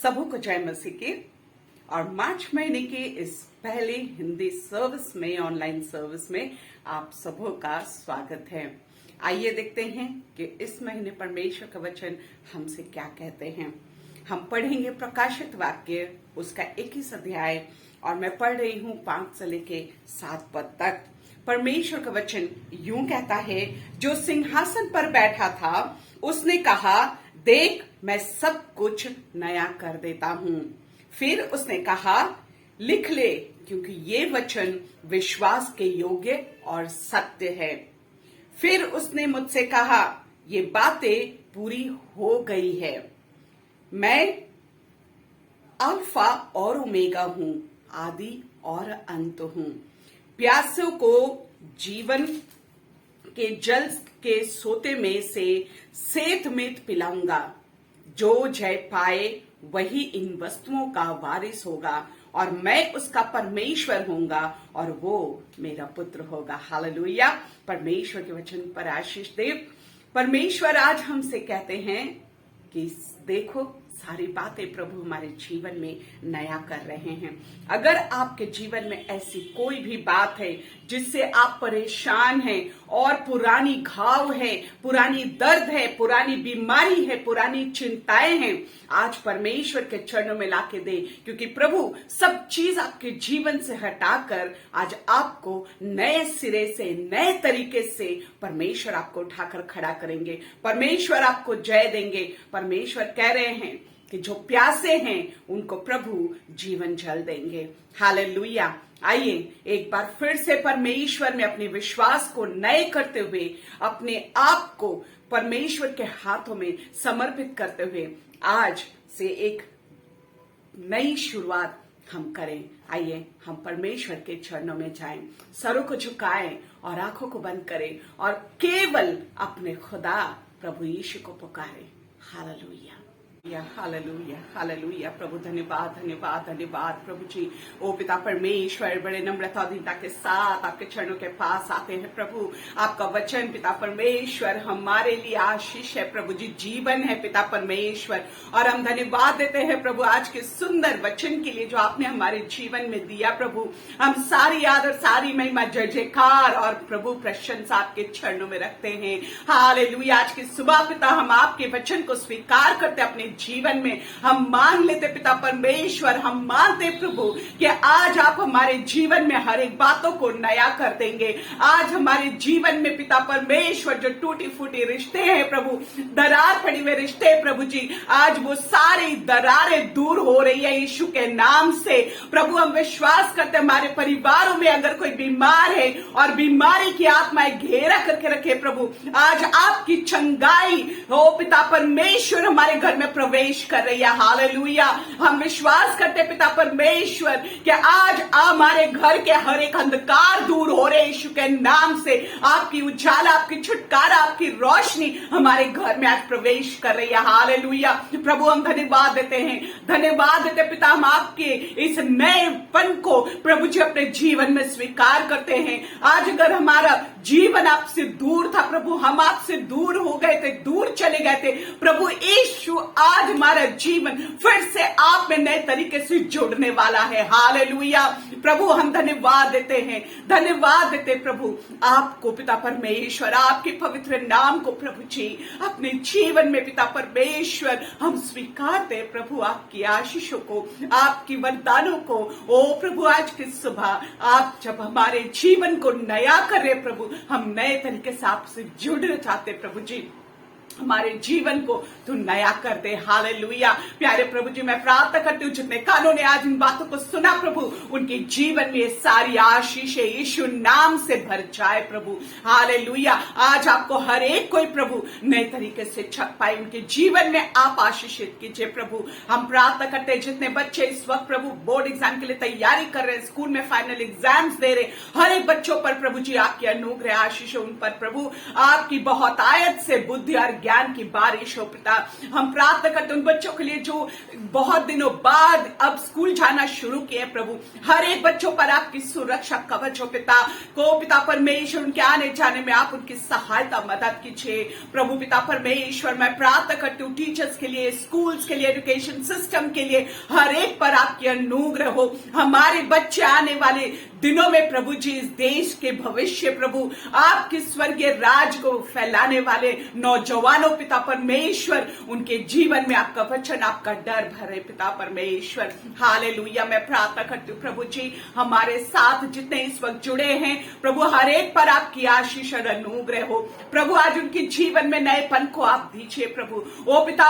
सबको जय मसीह की। और मार्च महीने के इस पहले हिंदी सर्विस में, ऑनलाइन सर्विस में आप सबों का स्वागत है। आइए देखते हैं कि इस महीने परमेश्वर का वचन हमसे क्या कहते हैं। हम पढ़ेंगे प्रकाशित वाक्य, उसका 21 अध्याय, और मैं पढ़ रही हूँ 5 से लेके 7 पद तक। परमेश्वर का वचन यूं कहता है, जो सिंहासन पर बैठा था उसने कहा, देख मैं सब कुछ नया कर देता हूँ। फिर उसने कहा, लिख ले, क्योंकि ये वचन विश्वास के योग्य और सत्य है। फिर उसने मुझसे कहा, ये बातें पूरी हो गई है। मैं अल्फा और ओमेगा हूँ, आदि और अंत हूँ। प्यासों को जीवन के जल के सोते में से सेतमेत पिलाऊंगा। जो जय पाए वही इन वस्तुओं का वारिस होगा, और मैं उसका परमेश्वर होऊंगा और वो मेरा पुत्र होगा। हालेलुया। परमेश्वर के वचन पर आशीष दे। परमेश्वर आज हमसे कहते हैं कि देखो, सारी बातें प्रभु हमारे जीवन में नया कर रहे हैं। अगर आपके जीवन में ऐसी कोई भी बात है जिससे आप परेशान हैं और पुरानी घाव है, पुरानी दर्द है, पुरानी बीमारी है, पुरानी चिंताएं हैं, आज परमेश्वर के चरणों में लाके दे, क्योंकि प्रभु सब चीज आपके जीवन से हटाकर आज आपको नए सिरे से, नए तरीके से परमेश्वर आपको उठाकर खड़ा करेंगे। परमेश्वर आपको जय देंगे। परमेश्वर कह रहे हैं कि जो प्यासे हैं उनको प्रभु जीवन जल देंगे। हालेलुया। आइए एक बार फिर से परमेश्वर में अपने विश्वास को नए करते हुए, अपने आप को परमेश्वर के हाथों में समर्पित करते हुए आज से एक नई शुरुआत हम करें। आइए हम परमेश्वर के चरणों में जाएं, सरों को झुकाएं और आंखों को बंद करें और केवल अपने खुदा प्रभु यीशु को पुकारें। Hallelujah, hallelujah, hallelujah. प्रभु धन्यवाद, धन्यवाद, धन्यवाद प्रभु जी। ओ पिता परमेश्वर, बड़े नम्रता और दीनता के साथ आपके चरणों के पास आते हैं प्रभु। आपका वचन पिता परमेश्वर हमारे लिए आशीष है प्रभु जी, जीवन है पिता परमेश्वर। और हम धन्यवाद देते हैं प्रभु आज के सुंदर वचन के लिए जो आपने हमारे जीवन में दिया प्रभु। हम सारी आदर, सारी महिमा, जय जयकार और प्रभु प्रशंसा आपके चरणों में रखते हैं। हालेलुया। आज की सुबह पिता हम आपके वचन को स्वीकार करते अपने जीवन में। हम मान लेते पिता परमेश्वर, हम मानते प्रभु कि आज आप हमारे जीवन में हर एक बातों को नया कर देंगे। आज हमारे जीवन में पिता परमेश्वर जो टूटी फूटी रिश्ते हैं प्रभु, दरार पड़ी हुए रिश्ते प्रभु जी, आज वो सारी दरारें दूर हो रही है यीशु के नाम से। प्रभु हम विश्वास करते हमारे परिवारों में अगर कोई बीमार है और बीमारी की आत्माएं घेरा करके रखे प्रभु, आज आपकी चंगाई हो पिता परमेश्वर हमारे घर में प्रवेश कर रही है। हालेलुया। हम विश्वास करते पिता परमेश्वर कि आज हमारे घर के हर एक अंधकार दूर हो रहे यीशु के नाम से। आपकी उजाला, आपकी छुटकारा, आपकी रोशनी हमारे घर में आज प्रवेश कर रही है। हालेलुया। प्रभु हम धन्यवाद देते हैं, धन्यवाद देते पिता, हम आपके इस नएपन को प्रभु जी अपने जीवन में स्वीकार करते हैं। आज अगर हमारा जीवन आपसे दूर था प्रभु, हम आपसे दूर हो गए थे, दूर चले गए थे प्रभु यीशु, आज हमारा जीवन फिर से आप में नए तरीके से जुड़ने वाला है। हालेलुया। प्रभु हम धन्यवाद देते हैं, धन्यवाद देते प्रभु आपको पिता परमेश्वर, आपके पवित्र नाम को प्रभु जी अपने जीवन में पिता परमेश्वर हम स्वीकारते प्रभु आपकी आशीषों को, आपकी वरदानों को। ओ प्रभु आज की सुबह आप जब हमारे जीवन को नया कर रहे प्रभु, हम नए तरीके से आपसे जुड़ना चाहते प्रभु जी, हमारे जीवन को तू नया कर दे। हालेलुया। प्यारे प्रभु जी मैं प्रार्थना करती हूँ जितने कानों ने आज इन बातों को सुना प्रभु, उनके जीवन में ये सारी आशीष यीशु नाम से भर जाए प्रभु। हालेलुया। आज आपको हर एक कोई प्रभु नए तरीके से छक पाए, उनके जीवन में आप आशीषित कीजिए प्रभु। हम प्रार्थना करते हैं जितने बच्चे इस वक्त प्रभु बोर्ड एग्जाम के लिए तैयारी कर रहे हैं, स्कूल में फाइनल एग्जाम्स दे रहे, हर एक बच्चों पर प्रभु जी आपकी अनुग्रह आशीष उन पर प्रभु, आपकी बहुत आयत से बुद्धि और ज्ञान की बारिश हो पिता। हम प्रार्थना करते हैं उन बच्चों के लिए जो बहुत दिनों बाद अब स्कूल जाना शुरू किए प्रभु, हर एक बच्चों पर आपकी सुरक्षा कवच हो पिता। को पिता परमेश्वर उनके आने जाने में आप उनकी सहायता मदद कीजिए प्रभु पिता परमेश्वर। मैं प्रार्थना करती हूँ टीचर्स के लिए, स्कूल्स के लिए, एजुकेशन सिस्टम के लिए, हर एक पर आपकी अनुग्रह हो। हमारे बच्चे आने वाले दिनों में प्रभु जी इस देश के भविष्य प्रभु, आपके स्वर्गीय राज को फैलाने वाले नौजवानों पिता परमेश्वर, उनके जीवन में आपका वचन, आपका डर भरे पिता परमेश्वर। हालेलुया। मैं प्रार्थना करती हूँ प्रभु जी हमारे साथ जितने इस वक्त जुड़े हैं प्रभु, हर एक पर आपकी आशीष और अनुग्रह हो प्रभु। आज उनके जीवन में नएपन को आप दीजिए प्रभु। ओ पिता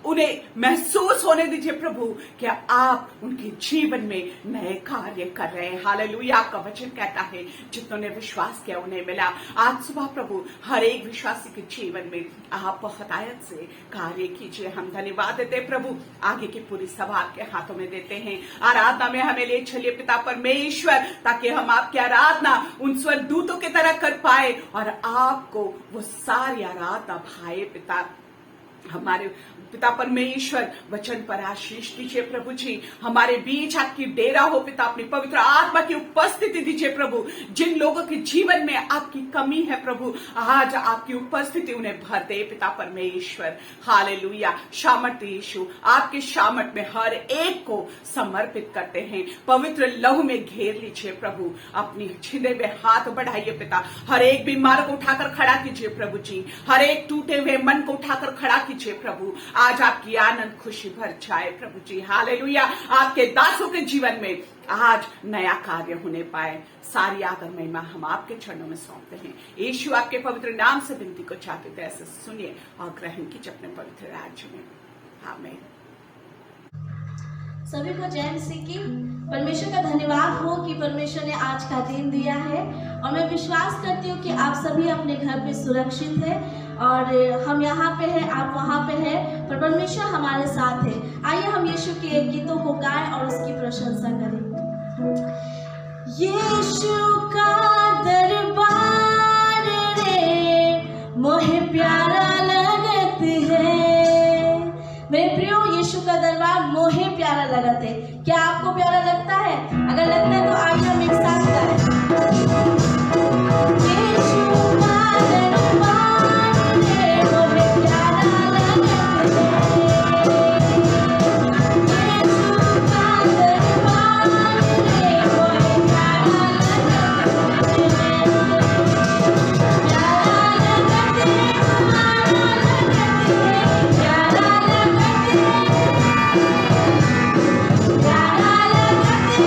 उन्हें महसूस होने दीजिए प्रभु कि आप उनके जीवन में नए कार्य कर रहे हैं। हालेलुया। आपका वचन कहता है जितनों ने विश्वास किया उन्हें मिला। आज सुबह प्रभु हर एक विश्वासी के जीवन में आप हदायत से कार्य कीजिए। हम धन्यवाद देते प्रभु। आगे की पूरी सभा आपके हाथों में देते हैं। आराधना में हमें ले चलिए पिता परमेश्वर, ताकि हम आपकी आराधना उन स्वर्गदूतों की तरह कर पाए और आपको वो सारी आराधना भाए पिता। हमारे पिता परमेश्वर वचन पर आशीष दीजिए प्रभु जी। हमारे बीच आपकी डेरा हो पिता, अपनी पवित्र आत्मा की उपस्थिति दीजिए प्रभु। जिन लोगों के जीवन में आपकी कमी है प्रभु, आज आपकी उपस्थिति उन्हें भर दे पिता परमेश्वर। हालेलुया। सामर्थ यीशु, आपके सामर्थ में हर एक को समर्पित करते हैं। पवित्र लहू में घेर लीजिए प्रभु। अपनी छिदे हुए हाथ बढ़ाइए पिता। हर एक बीमार को उठाकर खड़ा कीजिए प्रभु जी। हर एक टूटे हुए मन को उठाकर खड़ा कीजिए प्रभु। आज आपकी आनंद खुशी भर जाए प्रभु जी। हालेलुया। आपके दासों के जीवन में आज नया कार्य होने पाए। सारी आदर महिमा हम आपके चरणों में सौंपते हैं। यीशु आपके पवित्र नाम से विनती को चाहते थे, ऐसे सुनिए और ग्रहण कीजिए अपने पवित्र राज्य में। आमीन। सभी को जय मसीह की। परमेश्वर का धन्यवाद हो कि परमेश्वर ने आज का दिन दिया है, और मैं विश्वास करती हूँ कि आप सभी अपने घर पे सुरक्षित हैं, और हम यहाँ पे हैं, आप वहाँ पे हैं, पर परमेश्वर हमारे साथ है। आइए हम यीशु के गीतों को गाएं और उसकी प्रशंसा करें। यीशु का दरबार रे मोहे प्यारा लगत है। मेरे प्रियो, यीशु का दरबार मोहे प्यारा लगत है। क्या आपको प्यारा लगता है? अगर लगता है तो आइए हम एक साथ गाएं। यीशु का दरबार रे मोहे प्यारा लगत है। यीशु का दरबार रे मोहे प्यारा लगत है। प्यारा लगत है, प्यारा लगत है, प्यारा लगत है।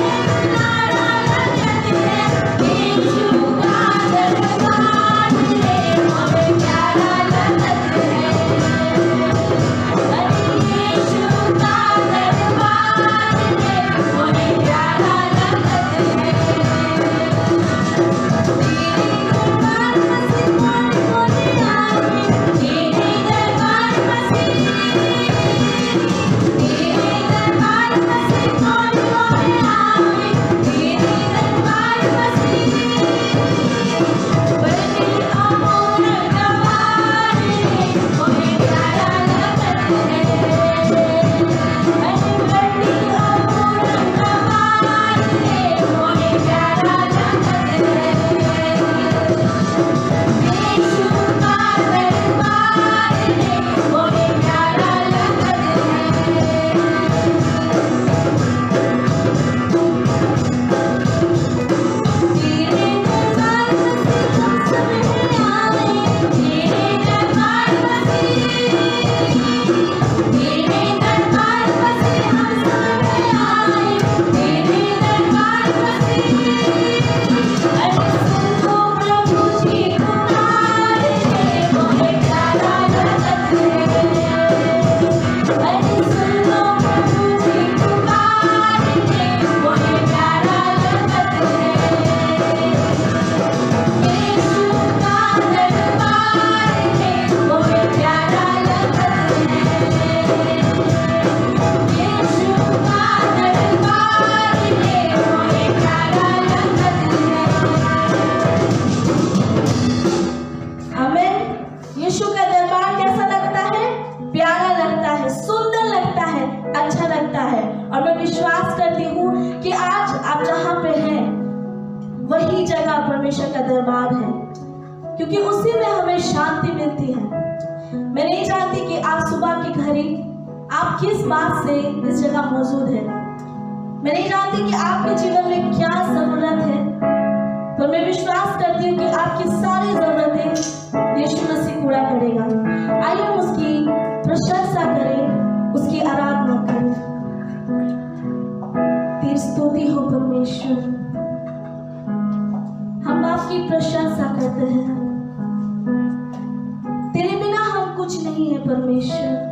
जगह परमेश्वर का दरबार है, क्योंकि उसी में हमें शांति मिलती है। मैं नहीं जानती कि आज सुबह की घड़ी आप किस बात से इस जगह मौजूद है। मैं नहीं जानती कि आपके जीवन में क्या जरूरत है, पर मैं विश्वास करती हूँ कि आपकी सारी जरूरतें यीशु मसीह पूरा करेगा। आइए हम उसकी प्रशंसा करें, उसकी आराधना करें। तेरी स्तुति हो परमेश्वर, हम आपकी प्रशंसा करते हैं। तेरे बिना हम कुछ नहीं है परमेश्वर।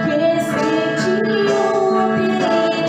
कैसे जियो तेरे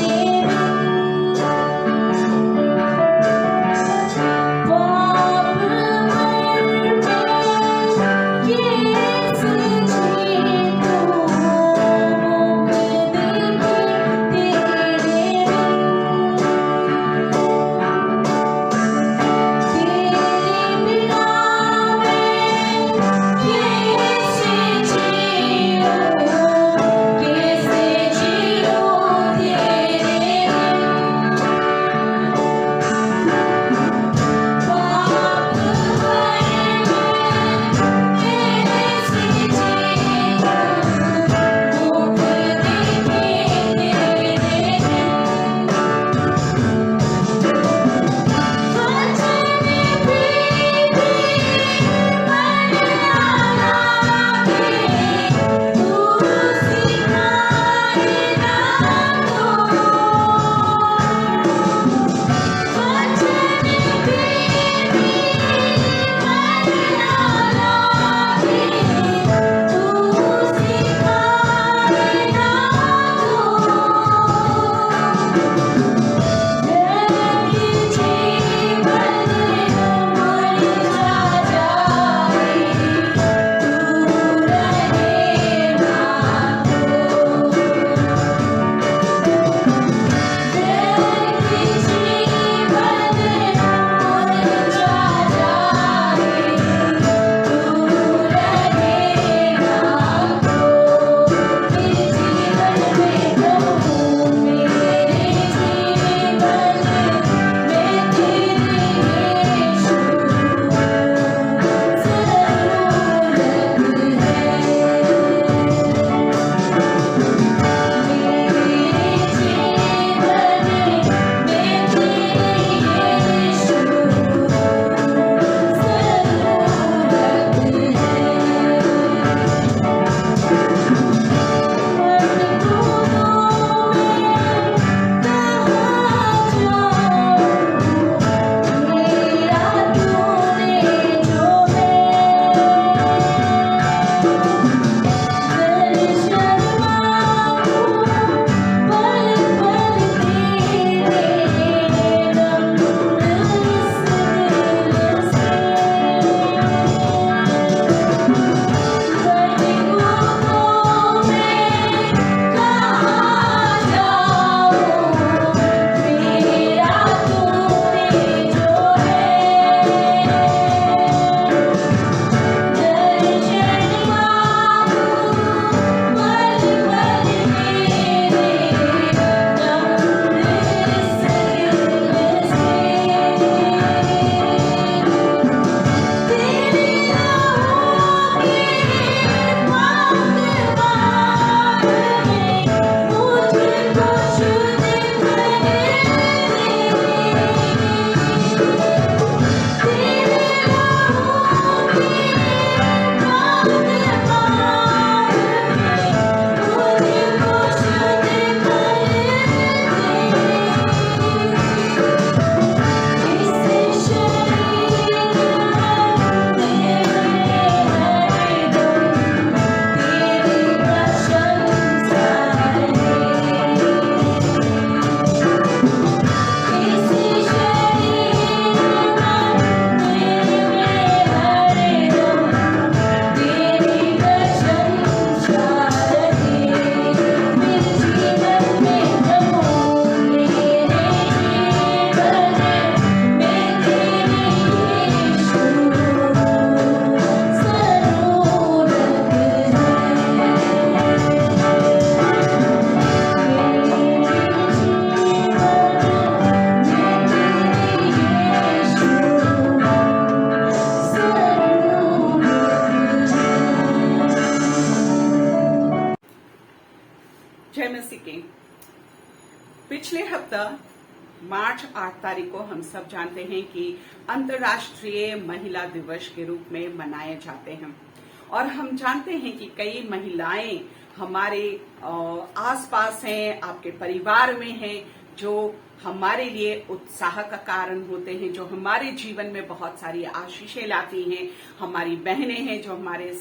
आज 8 तारीख को हम सब जानते हैं कि अंतर्राष्ट्रीय महिला दिवस के रूप में मनाए जाते हैं और हम जानते हैं कि कई महिलाएं हमारे आसपास हैं, आपके परिवार में हैं, जो हमारे लिए उत्साह का कारण होते हैं, जो हमारे जीवन में बहुत सारी आशीषें लाती हैं। हमारी बहनें हैं जो हमारे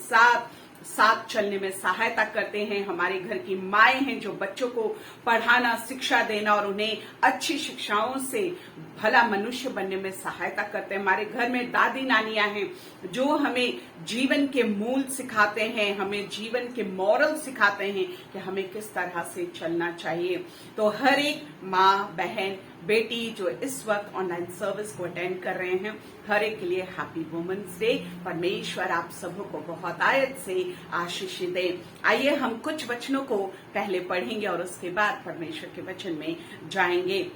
साथ चलने में सहायता करते हैं। हमारे घर की माएं हैं जो बच्चों को पढ़ाना, शिक्षा देना और उन्हें अच्छी शिक्षाओं से भला मनुष्य बनने में सहायता करते हैं। हमारे घर में दादी नानियां हैं जो हमें जीवन के मूल सिखाते हैं, हमें जीवन के मॉरल सिखाते हैं कि हमें किस तरह से चलना चाहिए। तो हर एक माँ, बहन, बेटी जो इस वक्त ऑनलाइन सर्विस को अटेंड कर रहे हैं, हर एक के लिए हैप्पी वुमेन्स डे। परमेश्वर आप सबों को बहुत आयत से आशीष दे। आइए हम कुछ वचनों को पहले पढ़ेंगे और उसके बाद परमेश्वर के वचन में जाएंगे।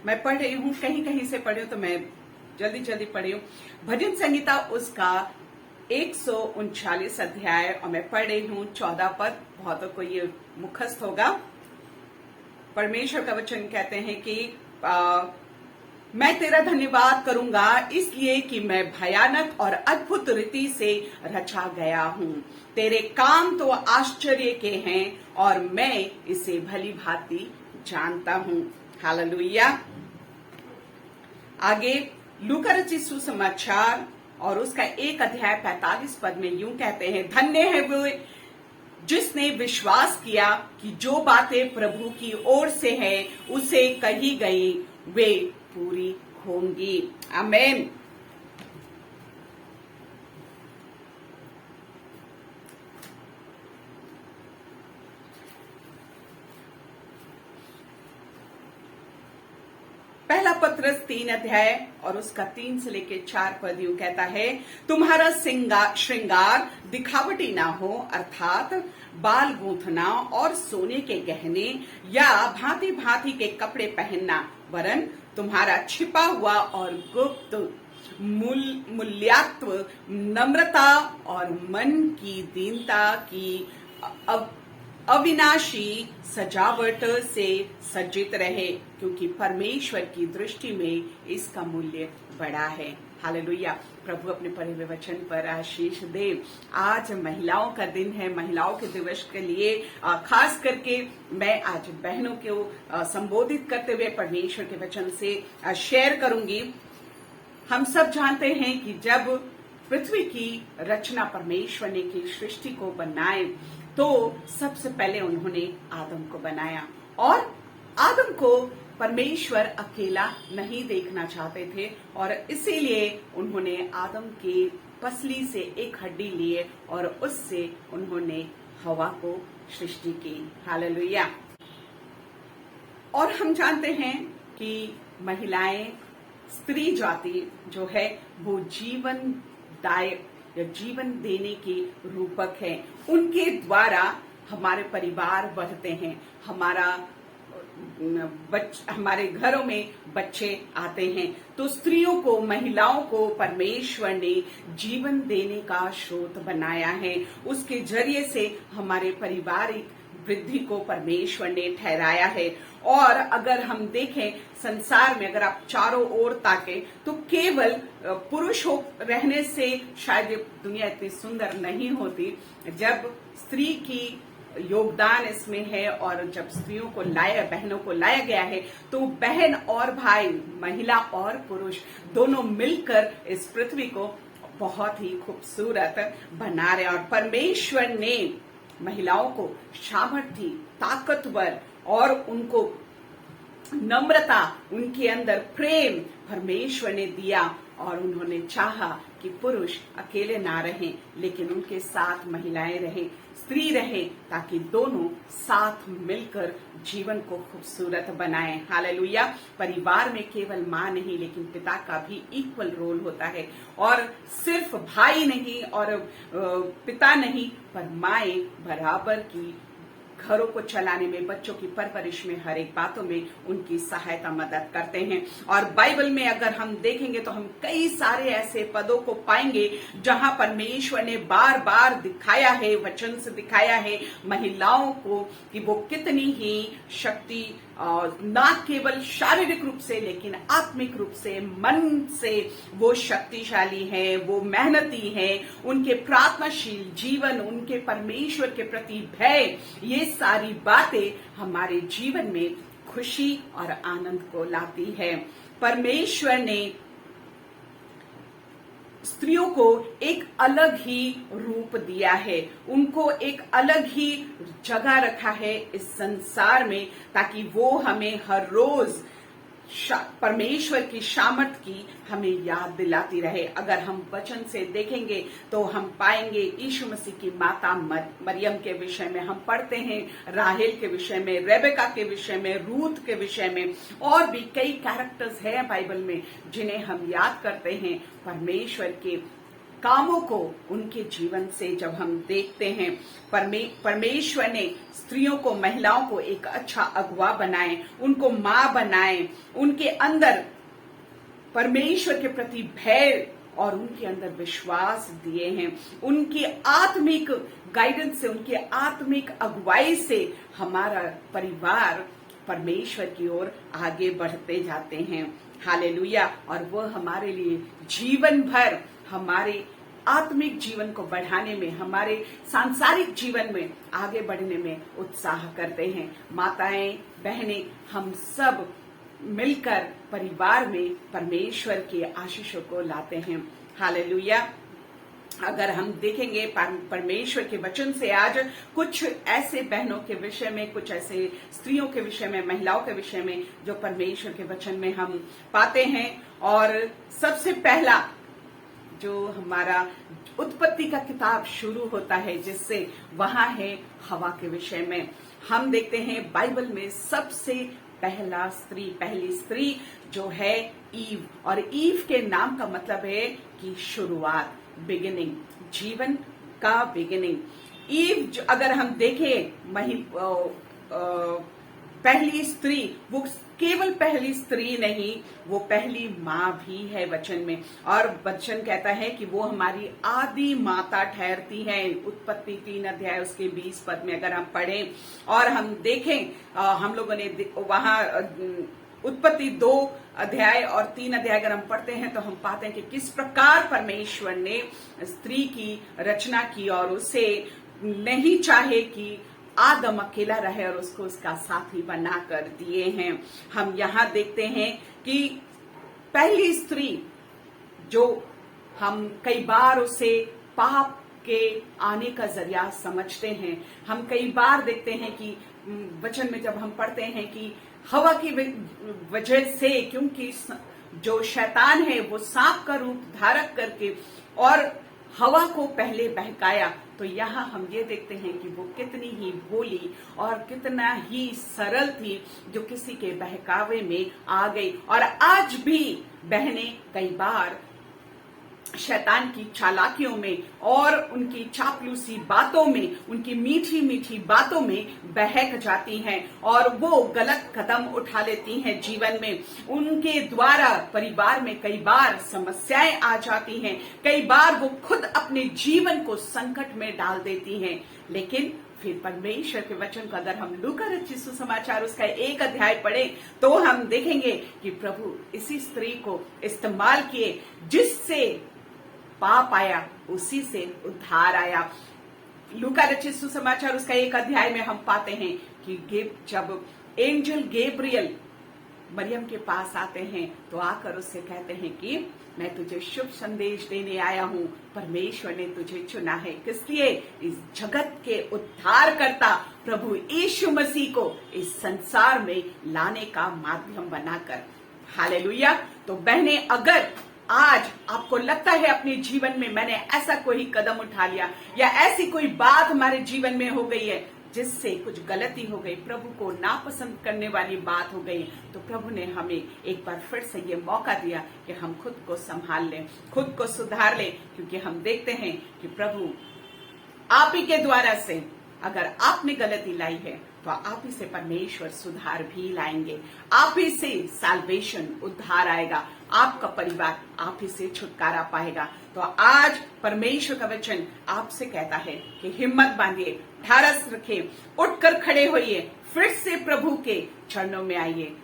मैं पढ़ रही हूँ, कहीं कहीं से पढ़ी हूँ तो मैं जल्दी पढ़ी हूँ। भजन संहिता उसका 139 अध्याय और मैं पढ़ रही हूँ 14 पद। बहुतों को ये मुखस्त होगा। परमेश्वर का वचन कहते हैं कि मैं तेरा धन्यवाद करूंगा इसलिए कि मैं भयानक और अद्भुत रीति से रचा गया हूँ। तेरे काम तो आश्चर्य के हैं और मैं इसे भली भांति जानता हूँ। हालेलुया। आगे लूका रचित सुसमाचार और उसका 1 अध्याय 45 पद में यूं कहते हैं, धन्य है वो जिसने विश्वास किया कि जो बातें प्रभु की ओर से है उसे कही गई वे पूरी होंगी। आमीन। पहला पत्रस 3 अध्याय और उसका 3 से लेकर 4 पद यूं कहता है, तुम्हारा श्रृंगार दिखावटी ना हो, अर्थात बाल गूंथना और सोने के गहने या भांति भांति के कपड़े पहनना, वरन तुम्हारा छिपा हुआ और गुप्त मूल्यत्व नम्रता और मन की दीनता की अविनाशी सजावट से सज्जित रहे, क्योंकि परमेश्वर की दृष्टि में इसका मूल्य बड़ा है। हालेलुया। प्रभु अपने पढ़े हुए वचन पर आशीष दे। आज महिलाओं का दिन है। महिलाओं के दिवस के लिए खास करके मैं आज बहनों को संबोधित करते हुए परमेश्वर के वचन से शेयर करूंगी। हम सब जानते हैं कि जब पृथ्वी की रचना परमेश्वर ने की, सृष्टि को बनाए, तो सबसे पहले उन्होंने आदम को बनाया और आदम को परमेश्वर अकेला नहीं देखना चाहते थे और इसीलिए उन्होंने आदम के पसली से एक हड्डी लिए और उससे उन्होंने हवा को सृष्टि की। हालेलुया। और हम जानते हैं कि महिलाएं, स्त्री जाति जो है वो जीवनदायक या जीवन देने के रूपक है। उनके द्वारा हमारे परिवार बढ़ते हैं, हमारे घरों में बच्चे आते हैं। तो स्त्रियों को, महिलाओं को परमेश्वर ने जीवन देने का स्रोत बनाया है। उसके जरिए से हमारे पारिवारिक वृद्धि को परमेश्वर ने ठहराया है। और अगर हम देखें संसार में, अगर आप चारों ओर ताके तो केवल पुरुष रहने से शायद ये दुनिया इतनी सुंदर नहीं होती। जब स्त्री की योगदान इसमें है और जब स्त्रियों को बहनों को लाया गया है, तो बहन और भाई, महिला और पुरुष दोनों मिलकर इस पृथ्वी को बहुत ही खूबसूरत बना रहे। और परमेश्वर ने महिलाओं को सामर्थ्य, ताकतवर और उनको नम्रता, उनके अंदर प्रेम परमेश्वर ने दिया और उन्होंने चाहा कि पुरुष अकेले ना रहें, लेकिन उनके साथ महिलाएं रहें, स्त्री रहे, ताकि दोनों साथ मिलकर जीवन को खूबसूरत बनाएं। हालेलुया। परिवार में केवल माँ नहीं लेकिन पिता का भी इक्वल रोल होता है और सिर्फ भाई नहीं और पिता नहीं, पर माएं बराबर की घरों को चलाने में, बच्चों की परवरिश में, हर एक बातों में उनकी सहायता मदद करते हैं। और बाइबल में अगर हम देखेंगे तो हम कई सारे ऐसे पदों को पाएंगे जहां परमेश्वर ने बार बार दिखाया है, वचन से दिखाया है महिलाओं को कि वो कितनी ही शक्ति ना केवल शारीरिक रूप से लेकिन आत्मिक रूप से, मन से वो शक्तिशाली है, वो मेहनती है, उनके प्रार्थनाशील जीवन, उनके परमेश्वर के प्रति भय, ये सारी बातें हमारे जीवन में खुशी और आनंद को लाती है। परमेश्वर ने स्त्रियों को एक अलग ही रूप दिया है, उनको एक अलग ही जगह रखा है इस संसार में, ताकि वो हमें हर रोज परमेश्वर की सामर्थ की हमें याद दिलाती रहे। अगर हम वचन से देखेंगे तो हम पाएंगे यीशु मसीह की माता मरियम के विषय में हम पढ़ते हैं, राहेल के विषय में, रेबेका के विषय में, रूथ के विषय में, और भी कई कैरेक्टर्स हैं बाइबल में जिन्हें हम याद करते हैं। परमेश्वर के कामों को उनके जीवन से जब हम देखते हैं, परमेश्वर ने स्त्रियों को, महिलाओं को एक अच्छा अगुवा बनाए, उनको मां बनाए, उनके अंदर परमेश्वर के प्रति भय और उनके अंदर विश्वास दिए हैं। उनकी आत्मिक गाइडेंस से, उनकी आत्मिक अगुवाई से हमारा परिवार परमेश्वर की ओर आगे बढ़ते जाते हैं। हालेलुया। और वह हमारे लिए जीवन भर हमारे आत्मिक जीवन को बढ़ाने में, हमारे सांसारिक जीवन में आगे बढ़ने में उत्साह करते हैं। माताएं, बहनें, हम सब मिलकर परिवार में परमेश्वर के आशीषों को लाते हैं। हालेलुया। अगर हम देखेंगे परमेश्वर के वचन से आज कुछ ऐसे बहनों के विषय में, कुछ ऐसे स्त्रियों के विषय में, महिलाओं के विषय में जो परमेश्वर के वचन में हम पाते हैं। और सबसे पहला जो हमारा उत्पत्ति का किताब शुरू होता है, जिससे वहां है हवा के विषय में। हम देखते हैं बाइबल में सबसे पहली स्त्री जो है ईव, और ईव के नाम का मतलब है कि शुरुआत, बिगिनिंग, जीवन का बिगिनिंग। ईव अगर हम देखें पहली स्त्री, वो केवल पहली स्त्री नहीं, वो पहली माँ भी है वचन में। और वचन कहता है कि वो हमारी आदि माता ठहरती है। उत्पत्ति 3 अध्याय उसके 20 पद में अगर हम पढ़ें और हम देखें, हम लोगों ने वहां उत्पत्ति 2 अध्याय और 3 अध्याय अगर हम पढ़ते हैं तो हम पाते हैं कि किस प्रकार परमेश्वर ने स्त्री की रचना की और उसे नहीं चाहे कि आदम अकेला रहे और उसको उसका साथी बना कर दिए हैं। हम यहाँ देखते हैं कि पहली स्त्री जो हम कई बार उसे पाप के आने का जरिया समझते हैं, हम कई बार देखते हैं कि वचन में जब हम पढ़ते हैं कि हवा की वजह से, क्योंकि जो शैतान है वो सांप का रूप धारक करके और हवा को पहले बहकाया, तो यहाँ हम ये देखते हैं कि वो कितनी ही भोली और कितना ही सरल थी जो किसी के बहकावे में आ गई। और आज भी बहनें कई बार शैतान की चालाकियों में और उनकी चापलूसी बातों में, उनकी मीठी मीठी बातों में बहक जाती हैं और वो गलत कदम उठा लेती हैं जीवन में। उनके द्वारा परिवार में कई बार समस्याएं आ जाती हैं, कई बार वो खुद अपने जीवन को संकट में डाल देती हैं। लेकिन फिर परमेश्वर के वचन को अगर हम लूका रचित सुसमाचार उसका 1 अध्याय पढ़े तो हम देखेंगे कि प्रभु इसी स्त्री को इस्तेमाल किए, जिससे पाप आया उसी से उद्धार आया। लूका रचित सुसमाचार उसका 1 अध्याय में हम पाते हैं कि जब एंजल गैब्रियल मरियम के पास आते हैं तो आकर उससे कहते हैं कि मैं तुझे शुभ संदेश देने आया हूँ, परमेश्वर ने तुझे चुना है। किस लिए? इस जगत के उद्धारकर्ता प्रभु यीशु मसीह को इस संसार में लाने का माध्यम बनाकर। हालेलुया। तो बहने, अगर आज आपको लगता है अपने जीवन में मैंने ऐसा कोई कदम उठा लिया या ऐसी कोई बात हमारे जीवन में हो गई है जिससे कुछ गलती हो गई, प्रभु को नापसंद करने वाली बात हो गई, तो प्रभु ने हमें एक बार फिर से ये मौका दिया कि हम खुद को संभाल लें, खुद को सुधार लें, क्योंकि हम देखते हैं कि प्रभु आप ही के द्वारा से अगर आपने गलती लाई है तो आप ही से परमेश्वर सुधार भी लाएंगे, आप ही से साल्वेशन उद्धार आएगा, आपका परिवार आप ही से छुटकारा पाएगा। तो आज परमेश्वर का वचन आपसे कहता है कि हिम्मत बांधिए, ढारस रखिए, उठकर खड़े होइए, फिर से प्रभु के चरणों में आइए।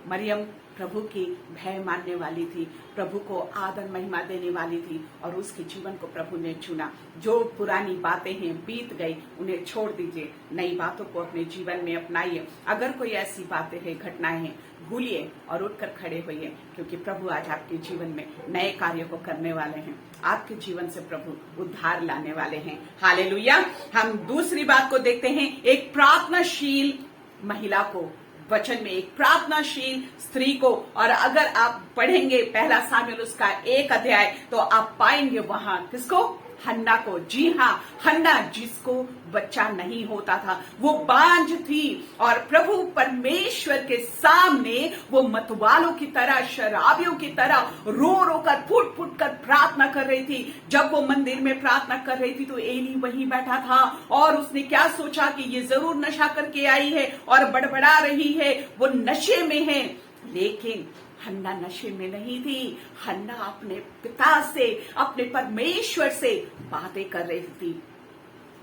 मरियम प्रभु की भय मानने वाली थी, प्रभु को आदर महिमा देने वाली थी और उसके जीवन को प्रभु ने चुना। जो पुरानी बातें हैं बीत गई, उन्हें छोड़ दीजिए, नई बातों को अपने जीवन में अपनाइए। अगर कोई ऐसी बातें हैं, घटनाएं हैं, भूलिए और उठकर खड़े होइए, क्योंकि प्रभु आज आपके जीवन में नए कार्यों को करने वाले हैं। आपके जीवन से प्रभु उद्धार लाने वाले हैं। हालेलुया। हम दूसरी बात को देखते हैं, एक प्रार्थनाशील महिला को, वचन में एक प्रार्थनाशील स्त्री को। और अगर आप पढ़ेंगे पहला सामुएल उसका 1 अध्याय तो आप पाएंगे वहां किसको? हन्ना को। जी हाँ, हन्ना जिसको बच्चा नहीं होता था, वो बांझ थी और प्रभु परमेश्वर के सामने वो मतवालों की तरह, शराबियों की तरह रो रो कर, फुट फुट कर प्रार्थना कर रही थी। जब वो मंदिर में प्रार्थना कर रही थी तो एली वहीं बैठा था और उसने क्या सोचा कि ये जरूर नशा करके आई है और बड़बड़ा रही है, वो नशे में है। लेकिन हन्ना नशे में नहीं थी, हन्ना अपने पिता से, अपने परमेश्वर से बातें कर रही थी।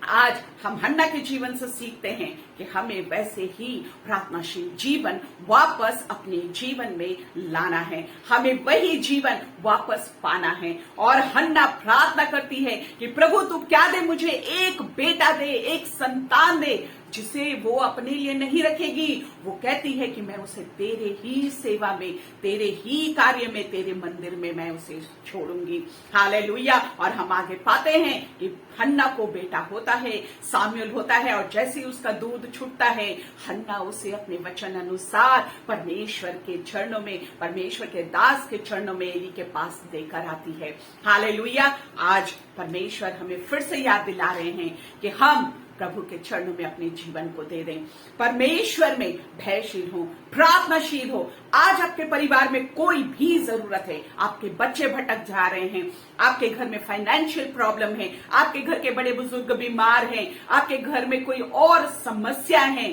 आज हम हन्ना के जीवन से सीखते हैं कि हमें वैसे ही प्रार्थनाशील जीवन वापस अपने जीवन में लाना है, हमें वही जीवन वापस पाना है। और हन्ना प्रार्थना करती है कि प्रभु तू क्या दे, मुझे एक बेटा दे, एक संतान दे, जिसे वो अपने लिए नहीं रखेगी। वो कहती है कि मैं उसे तेरे ही सेवा में, तेरे ही कार्य में, तेरे मंदिर में मैं उसे छोड़ूंगी। हालेलुया। और हम आगे पाते हैं कि हन्ना को बेटा होता है, सामुएल होता है, और जैसे ही उसका दूध छूटता है, हन्ना उसे अपने वचन अनुसार परमेश्वर के चरणों में, परमेश्वर के दास के चरणों में एली के पास देकर आती है। हालेलुया। आज परमेश्वर हमें फिर से याद दिला रहे हैं कि हम प्रभु के चरणों में अपने जीवन को दे दें, परमेश्वर में भयशील हो, प्रार्थनाशील हो। आज आपके परिवार में कोई भी जरूरत है, आपके बच्चे भटक जा रहे हैं, आपके घर में फाइनेंशियल प्रॉब्लम है, आपके घर के बड़े बुजुर्ग बीमार हैं, आपके घर में कोई और समस्या है,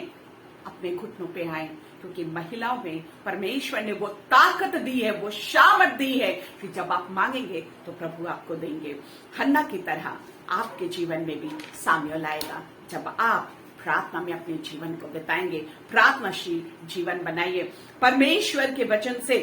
अपने घुटनों पे आए, क्योंकि महिलाओं में परमेश्वर ने वो ताकत दी है, वो सामर्थ दी है कि जब आप मांगेंगे तो प्रभु आपको देंगे। हन्ना की तरह आपके जीवन में भी सामुएल आएगा जब आप प्रार्थना में अपने जीवन को बिताएंगे। प्रार्थनाशील जीवन बनाइए, परमेश्वर के वचन से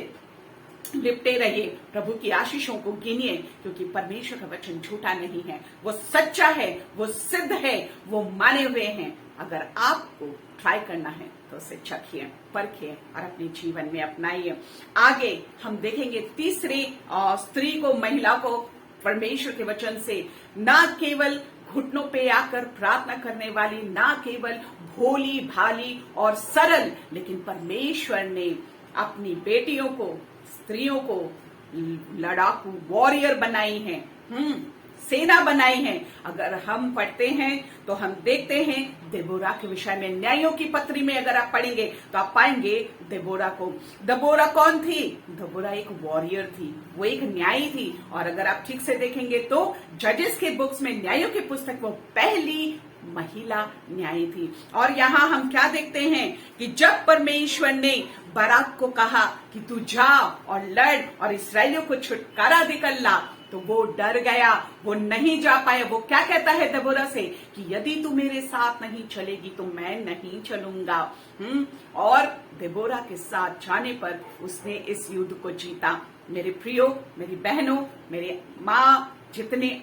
लिपटे रहिए, प्रभु की आशीषों को गिनिए, क्योंकि परमेश्वर का वचन झूठा नहीं है, वो सच्चा है, वो सिद्ध है, वो माने हुए हैं। अगर आपको ट्राई करना है तो उसे चखिए, परखिए और अपने जीवन में अपनाइए। आगे हम देखेंगे तीसरी स्त्री को, महिला को परमेश्वर के वचन से न केवल घुटनों पे आकर प्रार्थना करने वाली, ना केवल भोली भाली और सरल, लेकिन परमेश्वर ने अपनी बेटियों को, स्त्रियों को लड़ाकू वॉरियर बनाई है, सेना बनाई है। अगर हम पढ़ते हैं तो हम देखते हैं देबोरा के विषय में, न्यायों की पत्री में अगर आप पढ़ेंगे तो आप पाएंगे देबोरा को। देबोरा कौन थी? देबोरा एक वॉरियर थी, वो एक न्यायी थी। और अगर आप ठीक से देखेंगे तो जजेस के बुक्स में, न्यायों की पुस्तक, वो पहली महिला न्यायी थी। और यहाँ हम क्या देखते हैं कि जब परमेश्वर ने बाराक को कहा कि तू जा और लड़ और इसराइलियों को छुटकारा दिकर ला, तो वो डर गया, वो नहीं जा पाया। वो क्या कहता है देबोरा से कि यदि तू मेरे साथ नहीं चलेगी तो मैं नहीं चलूंगा। और देबोरा के साथ जाने पर उसने इस युद्ध को जीता। मेरे प्रियो, मेरी बहनों, मेरे माँ, जितने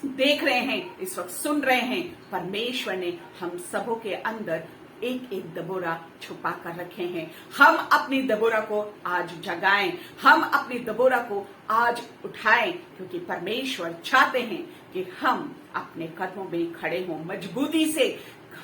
देख रहे हैं, इस वक्त सुन रहे हैं, परमेश्वर ने हम सबों के अंदर एक एक देबोरा छुपा कर रखे हैं। हम अपनी देबोरा को आज जगाएं, हम अपनी देबोरा को आज उठाएं, क्योंकि परमेश्वर चाहते हैं कि हम अपने कदमों में खड़े हों, मजबूती से,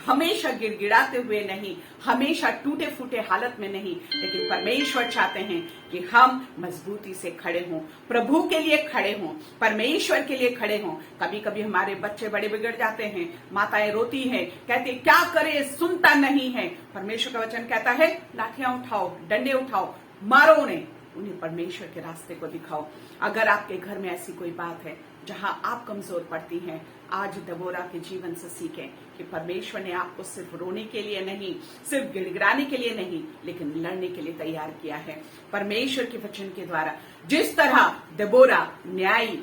हमेशा गिड़गिड़ाते हुए नहीं, हमेशा टूटे फूटे हालत में नहीं, लेकिन परमेश्वर चाहते हैं कि हम मजबूती से खड़े हों, प्रभु के लिए खड़े हों, परमेश्वर के लिए खड़े हों। कभी कभी हमारे बच्चे बड़े बिगड़ जाते हैं, माताएं रोती हैं, कहती क्या करे, सुनता नहीं है। परमेश्वर का वचन कहता है लाठियां उठाओ, डंडे उठाओ, मारो उन्हें परमेश्वर के रास्ते को दिखाओ। अगर आपके घर में ऐसी कोई बात है, जहां आप कमजोर पड़ती हैं, आज दबोरा के जीवन से सीखें कि परमेश्वर ने आपको सिर्फ रोने के लिए नहीं, सिर्फ गिड़गिड़ाने के लिए नहीं, लेकिन लड़ने के लिए तैयार किया है। परमेश्वर के वचन के द्वारा जिस तरह दबोरा न्यायी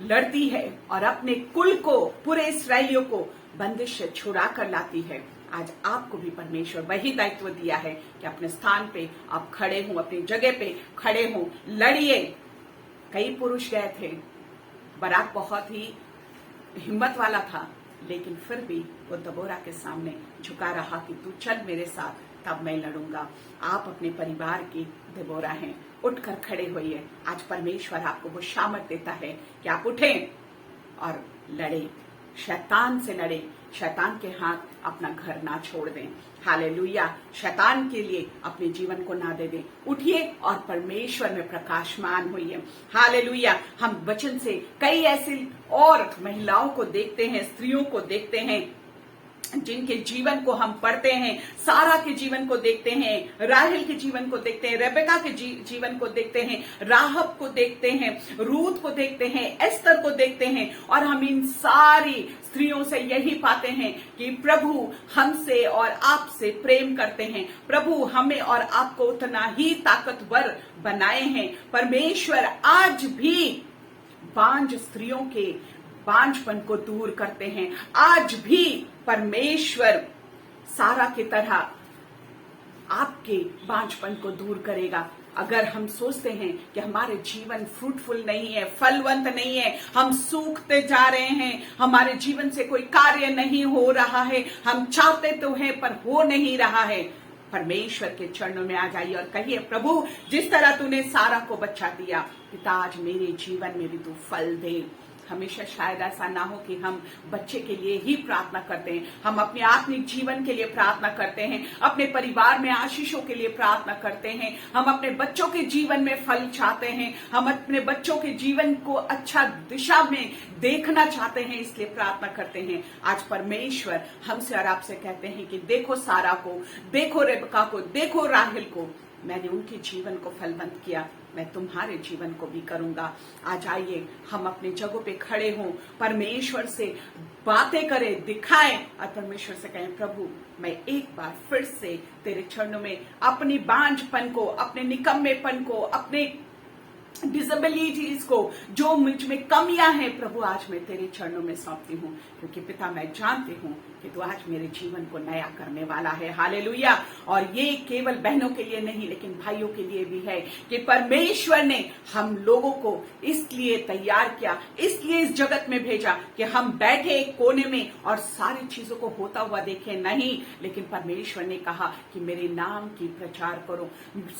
लड़ती है और अपने कुल को, पूरे इस्राएलियों को बंदिश से छुड़ा कर लाती है, आज आपको भी परमेश्वर वही दायित्व दिया है कि अपने स्थान पे आप खड़े हों, अपनी जगह पे खड़े हों, लड़िए। कई पुरुष गए थे, बराक बहुत ही हिम्मत वाला था, लेकिन फिर भी वो दबोरा के सामने झुका रहा कि तू चल मेरे साथ, तब मैं लड़ूंगा। आप अपने परिवार की दबोरा हैं, उठकर खड़े होइए। आज परमेश्वर आपको वो सामर्थ देता है कि आप उठें और लड़ें, शैतान से लड़ें, शैतान के हाथ अपना घर ना छोड़ दें। हालेलुया। शैतान के लिए अपने जीवन को ना दे दें। उठिए और परमेश्वर में प्रकाशमान होइए। हालेलुया। हम वचन से कई ऐसी और महिलाओं को देखते हैं, स्त्रियों को देखते हैं, जिनके जीवन को हम पढ़ते हैं। सारा के जीवन को देखते हैं, राहेल के जीवन को देखते हैं, रेबेका के जीवन को देखते हैं, राहब को देखते हैं, रूत को देखते हैं, एस्तर को देखते हैं, और हम इन सारी स्त्रियों से यही पाते हैं कि प्रभु हमसे और आपसे प्रेम करते हैं। प्रभु हमें और आपको उतना ही ताकतवर बनाए हैं। परमेश्वर आज भी बांझ स्त्रियों के बांझपन को दूर करते हैं। आज भी परमेश्वर सारा की तरह आपके बांझपन को दूर करेगा। अगर हम सोचते हैं कि हमारे जीवन फ्रूटफुल नहीं है, फलवंत नहीं है, हम सूखते जा रहे हैं, हमारे जीवन से कोई कार्य नहीं हो रहा है, हम चाहते तो हैं पर हो नहीं रहा है, परमेश्वर के चरणों में आ जाइए और कहिए, प्रभु जिस तरह तूने सारा को बच्चा दिया, पिता आज मेरे जीवन में भी तू फल दे। हमेशा शायद ऐसा ना हो कि हम बच्चे के लिए ही प्रार्थना करते हैं, हम अपने आत्मिक जीवन के लिए प्रार्थना करते हैं, अपने परिवार में आशीषों के लिए प्रार्थना करते हैं, हम अपने बच्चों के जीवन में फल चाहते हैं, हम अपने बच्चों के जीवन को अच्छा दिशा में देखना चाहते हैं, इसलिए प्रार्थना करते हैं। आज परमेश्वर हमसे और आपसे कहते हैं कि देखो सारा को, देखो रेबका को, देखो राहेल को, मैंने उनके जीवन को फलवंत किया, मैं तुम्हारे जीवन को भी करूंगा। आज आइए हम अपने जगहों पे खड़े हों, परमेश्वर से बातें करें, दिखाएं और परमेश्वर से कहें, प्रभु मैं एक बार फिर से तेरे चरणों में अपनी बांझपन को, अपने निकम्मेपन को, अपने डिसेबिलिटीज को, जो मुझ में कमियां हैं, प्रभु आज मैं तेरे चरणों में सौंपती हूँ, क्योंकि पिता मैं जानती हूँ कि तू आज मेरे जीवन को नया करने वाला है। हालेलुया। और ये केवल बहनों के लिए नहीं, लेकिन भाइयों के लिए भी है कि परमेश्वर ने हम लोगों को इसलिए तैयार किया, इसलिए इस जगत में भेजा कि हम बैठे एक कोने में और सारी चीजों को होता हुआ देखें, नहीं, लेकिन परमेश्वर ने कहा कि मेरे नाम की प्रचार करो,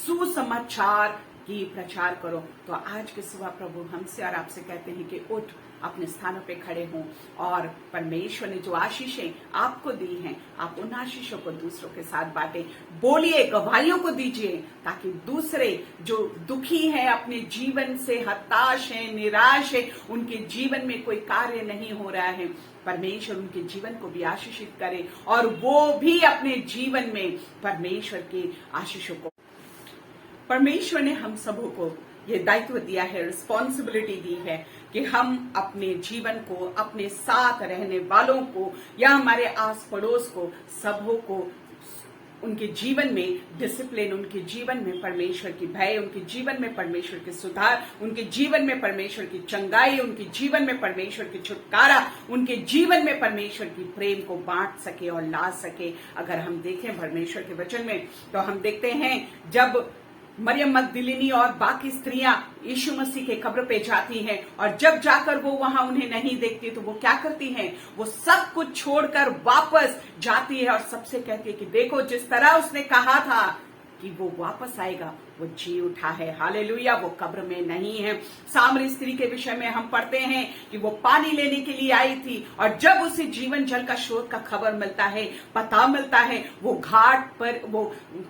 सुसमाचार की प्रचार करो। तो आज के सुबह प्रभु हमसे और आपसे कहते हैं कि उठ, अपने स्थानों पे खड़े हों और परमेश्वर ने जो आशीषें आपको दी हैं, आप उन आशीषों को दूसरों के साथ बांटें, बोलिए, गवाहियों को दीजिए, ताकि दूसरे जो दुखी हैं, अपने जीवन से हताश हैं, निराश हैं, उनके जीवन में कोई कार्य नहीं हो रहा है, परमेश्वर उनके जीवन को भी आशीषित करे और वो भी अपने जीवन में परमेश्वर के आशीषों को। परमेश्वर ने हम सबों को ये दायित्व दिया है, रिस्पॉन्सिबिलिटी दी है कि हम अपने जीवन को, अपने साथ रहने वालों को या हमारे आस पड़ोस को, सबों को उनके जीवन में डिसिप्लिन, उनके जीवन में परमेश्वर की भय, उनके जीवन में परमेश्वर के सुधार, उनके जीवन में परमेश्वर की चंगाई, उनके जीवन में परमेश्वर की छुटकारा, उनके जीवन में परमेश्वर की प्रेम को बांट सके और ला सके। अगर हम देखें परमेश्वर के वचन में, तो हम देखते हैं जब मरियम मगदलिनी और बाकी स्त्रियां यीशु मसीह के कब्र पे जाती हैं और जब जाकर वो वहां उन्हें नहीं देखती, तो वो क्या करती हैं, वो सब कुछ छोड़कर वापस जाती है और सबसे कहती है कि देखो, जिस तरह उसने कहा था कि वो वापस आएगा, वो जी उठा है। हालेलुया। वो कब्र में नहीं है। सामरी स्त्री के विषय में हम पढ़ते हैं कि वो पानी लेने के लिए आई थी और जब उसे जीवन जल का स्रोत का खबर मिलता है, पता मिलता है, वो घाट पर, वो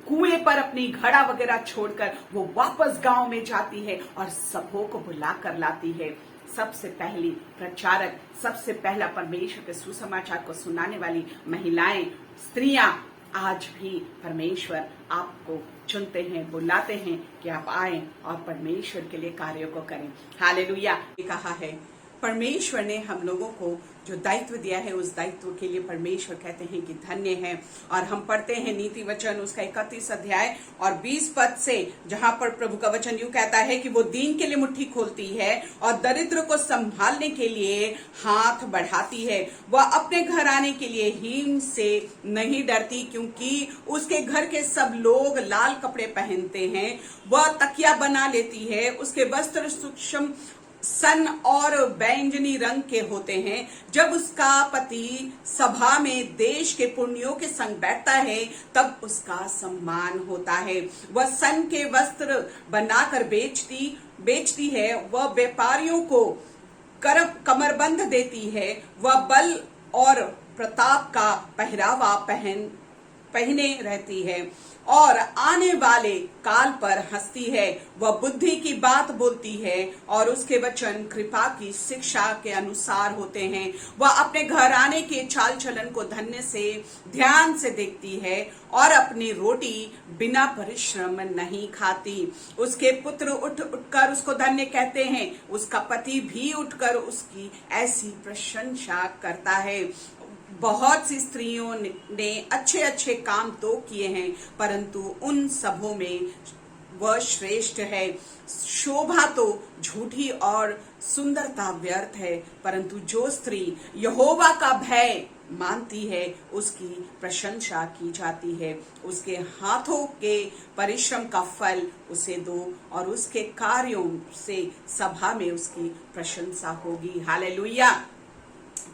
कुएं पर अपनी घड़ा वगैरह छोड़कर वो वापस गांव में जाती है और सबों को बुला कर लाती है। सबसे पहली प्रचारक, सबसे पहला परमेश्वर के सुसमाचार को सुनाने वाली महिलाएं, स्त्रियां, आज भी परमेश्वर आपको चुनते हैं, बुलाते हैं कि आप आएं और परमेश्वर के लिए कार्यों को करें। हालेलुया। कहा है परमेश्वर ने हम लोगों को जो दायित्व दिया है उस दायित्व के लिए परमेश्वर कहते हैं कि धन्य है। और हम पढ़ते हैं नीति वचन उसका 31 अध्याय और 20 पद से, जहां पर प्रभु का वचन यूं कहता है कि वो दीन के लिए मुट्ठी खोलती है और दरिद्र को संभालने के लिए हाथ बढ़ाती है। वह अपने घर आने के लिए हीन से नहीं डरती, क्योंकि उसके घर के सब लोग लाल कपड़े पहनते हैं। वह तकिया बना लेती है, उसके वस्त्र सूक्ष्म सन और बैंगनी रंग के होते हैं। जब उसका पति सभा में देश के पुण्यों के संग बैठता है तब उसका सम्मान होता है। वह सन के वस्त्र बनाकर बेचती है। वह व्यापारियों को कमरबंद देती है। वह बल और प्रताप का पहरावा पहने रहती है और आने वाले काल पर हंसती है। वह बुद्धि की बात बोलती है और उसके वचन कृपा की शिक्षा के अनुसार होते हैं। वह अपने घर आने के चाल चलन को ध्यान से देखती है और अपनी रोटी बिना परिश्रम नहीं खाती। उसके पुत्र उठकर उसको धन्य कहते हैं। उसका पति भी उठकर उसकी ऐसी प्रशंसा करता है। बहुत सी स्त्रियों ने अच्छे अच्छे काम तो किए हैं, परंतु उन सबों में वह श्रेष्ठ है। शोभा तो झूठी और सुंदरता व्यर्थ है, परंतु जो स्त्री यहोवा का भय मानती है उसकी प्रशंसा की जाती है। उसके हाथों के परिश्रम का फल उसे दो और उसके कार्यों से सभा में उसकी प्रशंसा होगी। हालेलुया।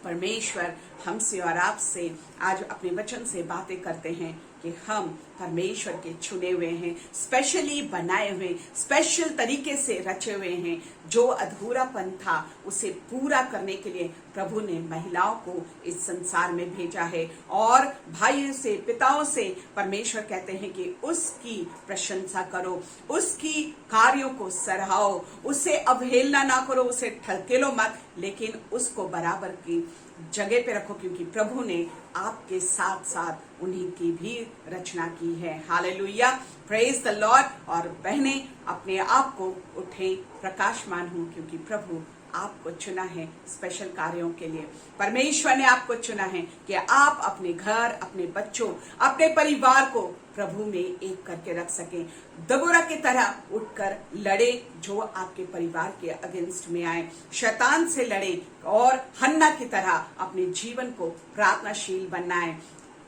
परमेश्वर हमसे और आपसे आज अपने वचन से बातें करते हैं कि हम परमेश्वर के चुने हुए हैं, स्पेशली बनाए हुए, स्पेशल तरीके से रचे हुए हैं। जो अधूरापन था उसे पूरा करने के लिए प्रभु ने महिलाओं को इस संसार में भेजा है। और भाइयों से, पिताओं से परमेश्वर कहते हैं कि उसकी प्रशंसा करो, उसकी कार्यों को सराहो, उसे अवहेलना ना करो, उसे ठकेलो मत, लेकिन उसको बराबर की जगह पे रखो, क्योंकि प्रभु ने आपके साथ साथ उन्हीं की भी रचना की है। Hallelujah, praise the Lord. और बहने अपने आप को उठें, प्रकाशमान हो, क्योंकि प्रभु आपको चुना है स्पेशल कार्यों के लिए। परमेश्वर ने आपको चुना है कि आप अपने घर, अपने बच्चों, अपने परिवार को प्रभु में एक करके रख सकें। दबोरा की तरह उठकर लड़े जो आपके परिवार के अगेंस्ट में आए, शैतान से लड़े और हन्ना की तरह अपने जीवन को प्रार्थनाशील बनाए।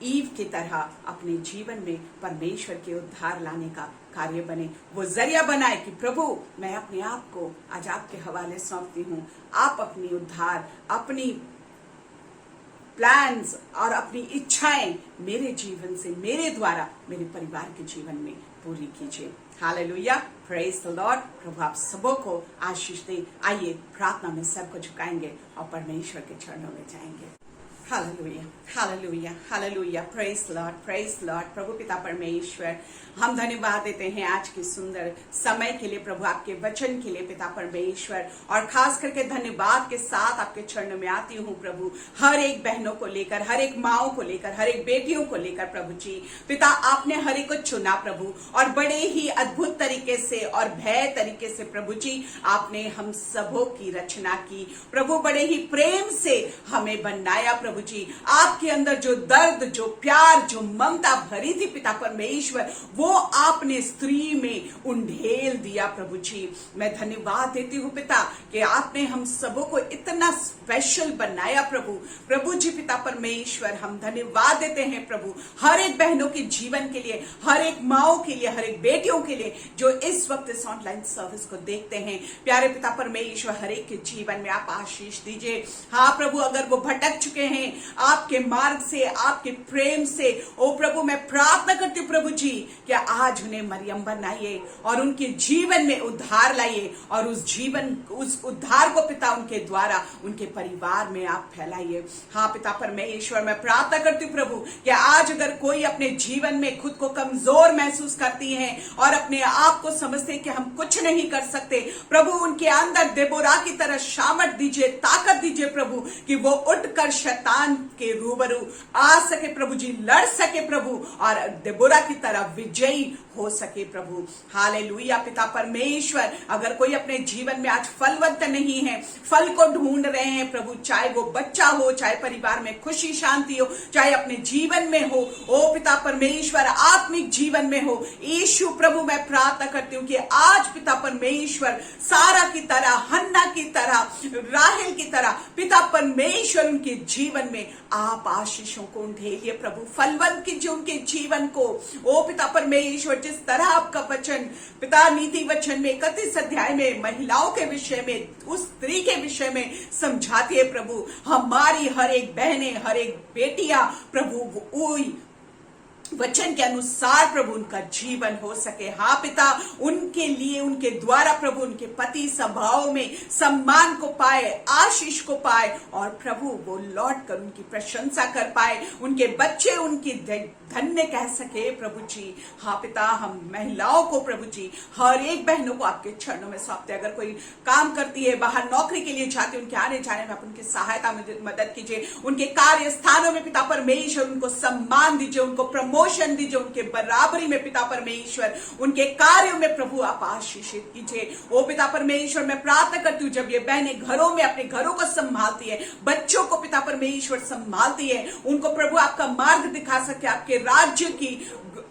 ईव की तरह अपने जीवन में परमेश्वर के उद्धार लाने का कार्य बने, वो जरिया बनाए कि प्रभु मैं अपने आप को आज आपके हवाले सौंपती हूँ। आप अपनी उद्धार, अपनी प्लान्स और अपनी इच्छाएं मेरे जीवन से, मेरे द्वारा मेरे परिवार के जीवन में पूरी कीजिए। Hallelujah, praise the lord. प्रभु आप सबों को आशीष दे। आइए प्रार्थना में सबको झुकाएंगे और परमेश्वर के चरणों में जाएंगे। Hallelujah, hallelujah, hallelujah, praise lord, praise lord. प्रभु पिता परमेश्वर, हम धन्यवाद देते हैं आज के सुंदर समय के लिए, प्रभु आपके वचन के लिए पिता परमेश्वर, और खास करके धन्यवाद के साथ आपके चरणों में आती हूँ प्रभु, हर एक बहनों को लेकर, हर एक माओं को लेकर, हर एक बेटियों को लेकर प्रभु जी। पिता आपने हर एक को चुना प्रभु, और बड़े ही अद्भुत तरीके से और भय तरीके से प्रभु जी आपने हम सबों की रचना की प्रभु। बड़े ही प्रेम से हमें बनाया प्रभु जी। आपके अंदर जो दर्द, जो प्यार, जो ममता भरी थी पिता परमेश्वर, वो आपने स्त्री में उंडेल दिया प्रभु जी। मैं धन्यवाद देती हूँ पिता कि आपने हम सबों को इतना स्पेशल बनाया प्रभु। प्रभु जी पिता परमेश्वर, हम धन्यवाद देते हैं प्रभु हर एक बहनों के जीवन के लिए, हर एक माओं के लिए, हर एक बेटियों के लिए जो इस वक्त इस ऑनलाइन सर्विस को देखते हैं। प्यारे पिता परमेश्वर, हर एक के जीवन में आप आशीष दीजिए। हाँ प्रभु, अगर वो भटक चुके हैं आपके मार्ग से, आपके प्रेम से, ओ प्रभु मैं प्रार्थना करती हूँ प्रभु जी कि आज उन्हें मरियम बनाइए और उनके जीवन में उद्धार लाइए, और उस उद्धार को पिता उनके द्वारा उनके परिवार में आप फैलाइए। हाँ पिता परमेश्वर, मैं प्रार्थना करती हूँ प्रभु कि आज अगर कोई अपने जीवन में खुद को कमजोर महसूस करती है और अपने आप को समझते कि हम कुछ नहीं कर सकते, प्रभु उनके अंदर देबोरा की तरह सामर्थ दीजिए, ताकत दीजिए प्रभु कि वो उठकर शैतान शैतान के रूबरू आ सके प्रभु जी, लड़ सके प्रभु, और देबोरा की तरह विजयी हो सके प्रभु। हालेलुया पिता परमेश्वर, अगर कोई अपने जीवन में आज फलवंत नहीं है, फल को ढूंढ रहे हैं प्रभु, चाहे वो बच्चा हो, चाहे परिवार में खुशी शांति हो, चाहे अपने जीवन में हो, ओ पिता परमेश्वर आत्मिक जीवन में हो, यीशु प्रभु मैं प्रार्थना करती हूँ कि आज पिता परमेश्वर सारा की तरह, हन्ना की तरह, राहेल की तरह पिता परमेश्वर उनके जीवन में आप आशीषों को ढेलिए प्रभु, फलवंत कीजिए उनके जीवन को। ओ पिता परमेश्वर, जिस तरह आपका वचन पिता नीति वचन में 31 अध्याय में महिलाओं के विषय में, उस स्त्री के विषय में समझाती है प्रभु, हमारी हर एक बहनें, हर एक बेटियां प्रभु वचन के अनुसार प्रभु उनका जीवन हो सके। हाँ पिता, उनके लिए, उनके द्वारा प्रभु उनके पति सभाओं में सम्मान को पाए, आशीष को पाए, और प्रभु वो लौट कर उनकी प्रशंसा कर पाए, उनके बच्चे उनकी धन्य कह सके प्रभु जी। हाँ पिता, हम महिलाओं को प्रभु जी, हर एक बहनों को आपके चरणों में सौंपते। अगर कोई काम करती है, बाहर नौकरी के लिए जाती है, उनके आने जाने में आप उनकी सहायता मदद कीजिए, उनके कार्य स्थानों में पिता परमेश्वर उनको सम्मान दीजिए, उनको प्रमोशन दीजिए, उनके बराबरी में पिता परमेश्वर उनके कार्यों में प्रभु आप आशीषित कीजिए। ओ पिता परमेश्वर, मैं प्रार्थना करती हूँ जब ये बहनें घरों में अपने घरों को संभालती है, बच्चों को पिता परमेश्वर संभालती है, उनको प्रभु आपका मार्ग दिखा सके, आपके राज्य की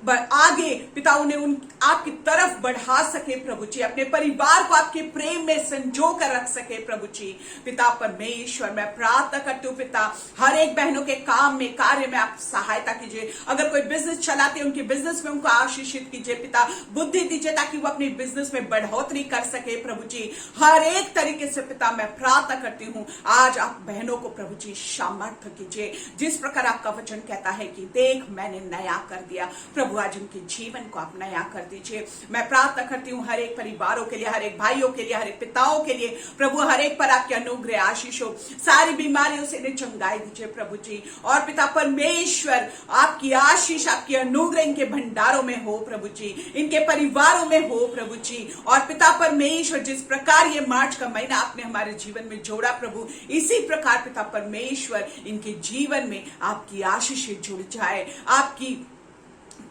आगे पिता उन्हें आपकी तरफ बढ़ा सके प्रभु जी, अपने परिवार को आपके प्रेम में संजो कर रख सके प्रभु जी। पिता परमेश्वर, मैं प्रार्थना करती हूँ पिता, हर एक बहनों के काम में, कार्य में आप सहायता कीजिए। अगर कोई बिजनेस चलाते हैं, उनके बिजनेस में उनको आशीषित कीजिए पिता, बुद्धि दीजिए ताकि वो अपने बिजनेस में बढ़ोतरी कर सके प्रभु जी। हर एक तरीके से पिता मैं प्रार्थना करती हूँ, आज आप बहनों को प्रभु जी सामर्थ्य कीजिए, जिस प्रकार आपका वचन कहता है कि देख मैंने नया कर दिया प्रभु, आज उनके जीवन को आप नया कर दीजिए। मैं प्रार्थना करती हूँ हर एक परिवारों के लिए, हर एक भाइयों के लिए, हर एक पिताओं के लिए प्रभु, हर एक पर आपके अनुग्रह आशीष हो, सारी बीमारियों से इन्हें चंगाई दीजिए प्रभु जी। और पिता परमेश्वर आपकी आशीष, आपके अनुग्रह इनके भंडारों में हो प्रभु जी, इनके परिवारों में हो प्रभु जी। और पिता परमेश्वर, जिस प्रकार ये मार्च का महीना आपने हमारे जीवन में जोड़ा प्रभु, इसी प्रकार पिता परमेश्वर इनके जीवन में आपकी आशीष जुड़ जाए, आपकी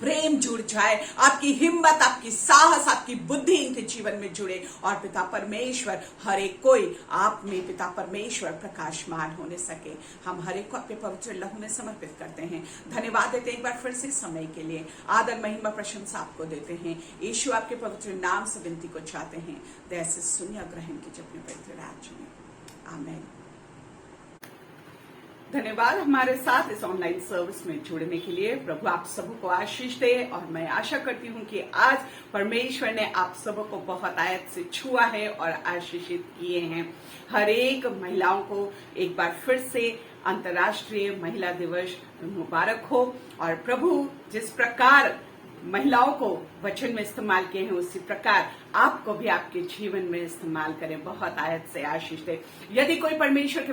प्रेम जुड़ जाए, आपकी हिम्मत, आपकी साहस, आपकी बुद्धि इनके जीवन में जुड़े, और पिता परमेश्वर हर एक कोई आप में पिता परमेश्वर प्रकाशमान होने सके। हम हर एक को आपके पवित्र लहू में समर्पित करते हैं। धन्यवाद देते हैं एक बार फिर से समय के लिए, आदर महिमा प्रशंसा आपको देते हैं। यीशु आपके पवित्र नाम से विनती को चाहते हैं, दया से सुनिए, ग्रहण कीजिए अपने पवित्र राज्य में। आमीन। धन्यवाद हमारे साथ इस ऑनलाइन सर्विस में जुड़ने के लिए। प्रभु आप सबको आशीष दे, और मैं आशा करती हूँ कि आज परमेश्वर ने आप सबको बहुत आयत से छुआ है और आशीषित किए हैं। हर एक महिलाओं को एक बार फिर से अंतर्राष्ट्रीय महिला दिवस मुबारक हो, और प्रभु जिस प्रकार महिलाओं को वचन में इस्तेमाल किए हैं, उसी प्रकार आपको भी आपके जीवन में इस्तेमाल करें, बहुत आयत से आशीष दे। यदि कोई परमेश्वर के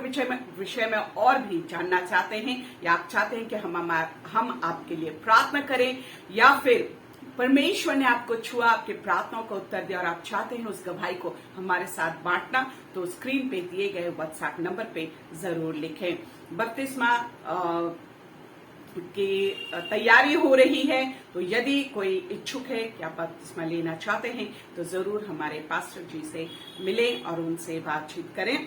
विषय में और भी जानना चाहते हैं, या आप चाहते हैं कि हम आपके लिए प्रार्थना करें, या फिर परमेश्वर ने आपको छुआ, आपके प्रार्थनाओं को उत्तर दिया, और आप चाहते हैं उस गवाही को हमारे साथ बांटना, तो स्क्रीन पे दिए गए व्हाट्सएप नंबर पे जरूर लिखें। बपतिस्मा की तैयारी हो रही है, तो यदि कोई इच्छुक है कि आप बपतिस्मा लेना चाहते हैं, तो जरूर हमारे पास्टर जी से मिलें और उनसे बातचीत करें।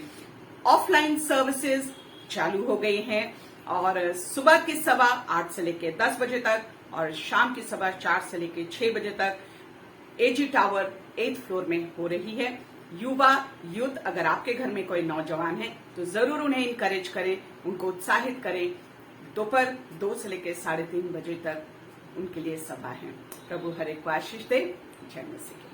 ऑफलाइन सर्विसेज चालू हो गई हैं, और सुबह की सभा 8 से लेकर 10 बजे तक, और शाम की सभा 4 से लेकर 6 बजे तक एजी टावर 8th फ्लोर में हो रही है। यूथ, अगर आपके घर में कोई नौजवान है तो जरूर उन्हें इनकरेज करें, उनको उत्साहित करें। दोपहर 2 से लेकर 3:30 बजे तक उनके लिए सभा है। प्रभु हर एक को आशीष दे। जय मसीह।